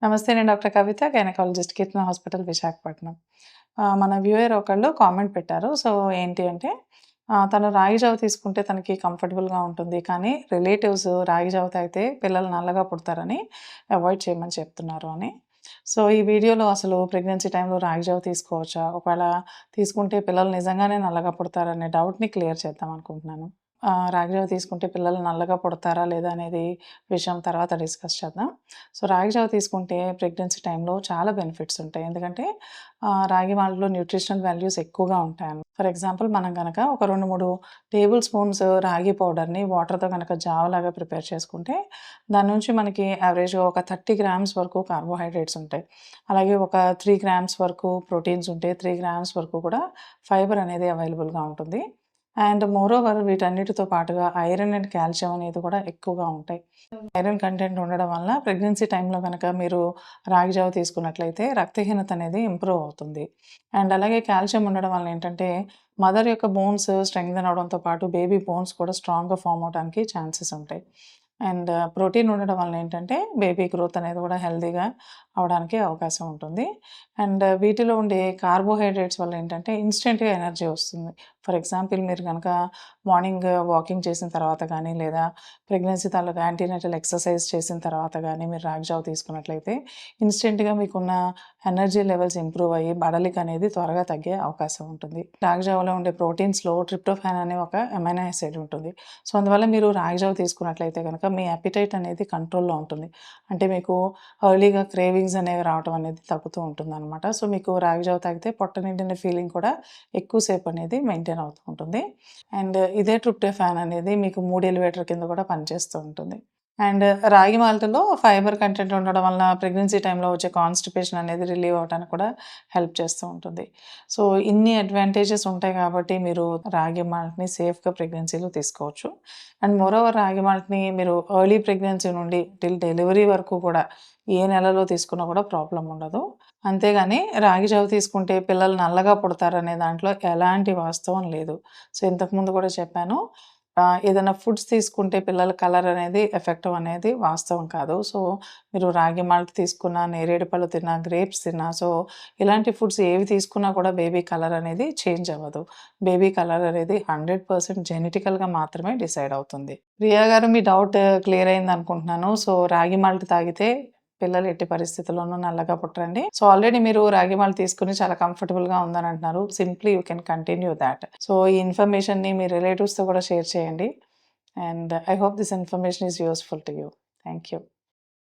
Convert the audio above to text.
నమస్తే. నేను డాక్టర్ కవిత, గైనకాలజిస్ట్, కీర్తన హాస్పిటల్, విశాఖపట్నం. మన వ్యూయర్ ఒకళ్ళు కామెంట్ పెట్టారు. సో, ఏంటి అంటే తను రాగి జావ తీసుకుంటే తనకి కంఫర్టబుల్‌గా ఉంటుంది. కానీ రిలేటివ్స్ రాగి జావ తాగితే పిల్లలు నల్లగా పుడతారని అవాయిడ్ చేయమని చెప్తున్నారు అని. సో, ఈ వీడియోలో అసలు ప్రెగ్నెన్సీ టైంలో రాగి జావ తీసుకోవచ్చా? ఒకవేళ తీసుకుంటే పిల్లలు నిజంగానే నల్లగా పుడతారనే డౌట్‌ని క్లియర్ చేద్దాం అనుకుంటున్నాను. రాగి జావ తీసుకుంటే పిల్లలు నల్లగా పుడతారా లేదా అనేది విషయం తర్వాత డిస్కస్ చేద్దాం. సో, రాగి జావ తీసుకుంటే ప్రెగ్నెన్సీ టైంలో చాలా బెనిఫిట్స్ ఉంటాయి. ఎందుకంటే రాగి మాల్ట్‌లో న్యూట్రిషనల్ వాల్యూస్ ఎక్కువగా ఉంటాయన్నమాట. ఫర్ ఎగ్జాంపుల్ మనం గనక ఒక 2, 3 టేబుల్ స్పూన్స్ రాగి పౌడర్‌ని వాటర్‌తో గనక జావలాగా ప్రిపేర్ చేసుకుంటే దాని నుంచి మనకి యావరేజ్‌గా ఒక 30 గ్రామ్స్ వరకు కార్బోహైడ్రేట్స్ ఉంటాయి. అలాగే ఒక 3 గ్రామ్స్ వరకు ప్రోటీన్స్ ఉంటాయి. 3 గ్రామ్స్ వరకు కూడా ఫైబర్ అనేది అవైలబుల్‌గా ఉంటుంది. అండ్ మోరోవర్ వీటన్నిటితో పాటుగా ఐరన్ అండ్ కాల్షియం అనేది కూడా ఎక్కువగా ఉంటాయి. ఐరన్ కంటెంట్ ఉండడం వల్ల ప్రెగ్నెన్సీ టైంలో గనక మీరు రాగి జావ తీసుకున్నట్లయితే రక్తహీనత అనేది ఇంప్రూవ్ అవుతుంది. అండ్ అలాగే కాల్షియం ఉండడం వల్ల ఏంటంటే మదర్ యొక్క బోన్స్ స్ట్రెంగ్థెన్ అవ్వడంతో పాటు బేబీ బోన్స్ కూడా స్ట్రాంగ్‌గా ఫార్మ్ అవ్వడానికి ఛాన్సెస్ ఉంటాయి. అండ్ ప్రోటీన్ ఉండడం వలన ఏంటంటే బేబీ గ్రోత్ అనేది కూడా హెల్తీగా అవ్వడానికి అవకాశం ఉంటుంది. అండ్ వీటిలో ఉండే కార్బోహైడ్రేట్స్ వల్ల ఏంటంటే ఇన్‌స్టెంట్‌గా ఎనర్జీ వస్తుంది. ఫర్ ఎగ్జాంపుల్ మీరు గనక మార్నింగ్ వాకింగ్ చేసిన తర్వాత గానీ, లేదా ప్రెగ్నెన్సీ తాలూకా యాంటీనేటల్ ఎక్సర్సైజ్ చేసిన తర్వాత గానీ మీరు రాగి జావ తీసుకున్నట్లయితే ఇన్‌స్టెంట్‌గా మీకున్న ఎనర్జీ లెవెల్స్ ఇంప్రూవ్ అయ్యి బడలిక అనేది త్వరగా తగ్గే అవకాశం ఉంటుంది. రాగి జావలో ఉండే ప్రోటీన్స్‌లో ట్రిప్టోఫాన్ అనే ఒక అమైనో యాసిడ్ ఉంటుంది. సో, అందువల్ల మీరు రాగి జావ తీసుకున్నట్లయితే గనక మీ అపెటైట్ అనేది కంట్రోల్‌లో ఉంటుంది. అంటే మీకు ఎర్లీగా క్రేవింగ్స్ అనేవి రావటం అనేది తగ్గుతూ ఉంటుందనమాట. సో, మీకు రాగి జావ తాగితే పొట్ట నిండిన ఫీలింగ్ కూడా ఎక్కువ సేపు అనేది మెయింటైన్ అవుతూ ఉంటుంది. అండ్ ఇదే ట్రిప్టోఫాన్ అనేది మీకు మూడ్ ఎలివేటర్ కింద కూడా పనిచేస్తూ ఉంటుంది. అండ్ రాగి మాల్ట్‌లో ఫైబర్ కంటెంట్ ఉండడం వలన ప్రెగ్నెన్సీ టైంలో వచ్చే కాన్‌స్టిపేషన్ అనేది రిలీవ్ అవ్వడానికి కూడా హెల్ప్ చేస్తూ ఉంటుంది. సో, ఇన్ని అడ్వాంటేజెస్ ఉంటాయి కాబట్టి మీరు రాగి మాల్ట్‌ని సేఫ్‌గా ప్రెగ్నెన్సీలో తీసుకోవచ్చు. అండ్ మోరోవర్ రాగి మాల్ట్‌ని మీరు ఎర్లీ ప్రెగ్నెన్సీ నుండి టిల్ డెలివరీ వరకు కూడా ఏ నెలలో తీసుకున్నా కూడా ప్రాబ్లమ్ ఉండదు. అంతేగాని రాగి జావ తీసుకుంటే పిల్లలు నల్లగా పుడతారనే దాంట్లో ఎలాంటి వాస్తవం లేదు. సో, ఇంతకుముందు కూడా చెప్పాను. ఏదైనా ఫుడ్స్ తీసుకుంటే పిల్లల కలర్ అనేది ఎఫెక్టివ్ అనేది వాస్తవం కాదు. సో, మీరు రాగి మాల్ట్ తీసుకున్నా, నేరేడు పళ్ళు తిన్నా, గ్రేప్స్ తిన్నా, సో, ఇలాంటి ఫుడ్స్ ఏవి తీసుకున్నా కూడా బేబీ కలర్ అనేది చేంజ్ అవ్వదు. బేబీ కలర్ అనేది 100% జెనెటికల్‌గా మాత్రమే డిసైడ్ అవుతుంది. ప్రియా గారు, మీ డౌట్ క్లియర్ అయిందనుకుంటున్నాను. సో, రాగి మాల్ట్ తాగితే పిల్లలు ఎట్టి పరిస్థితుల్లోనూ నల్లగా పుట్టరండి. సో, ఆల్రెడీ మీరు రాగి మాల్ట్ తీసుకొని చాలా కంఫర్టబుల్‌గా ఉందని అంటున్నారు. Simply you can continue thought. So, ఈ ఇన్ఫర్మేషన్‌ని మీ రిలేటివ్స్‌తో కూడా షేర్ చేయండి. And I hope this information is useful to you. Thank you.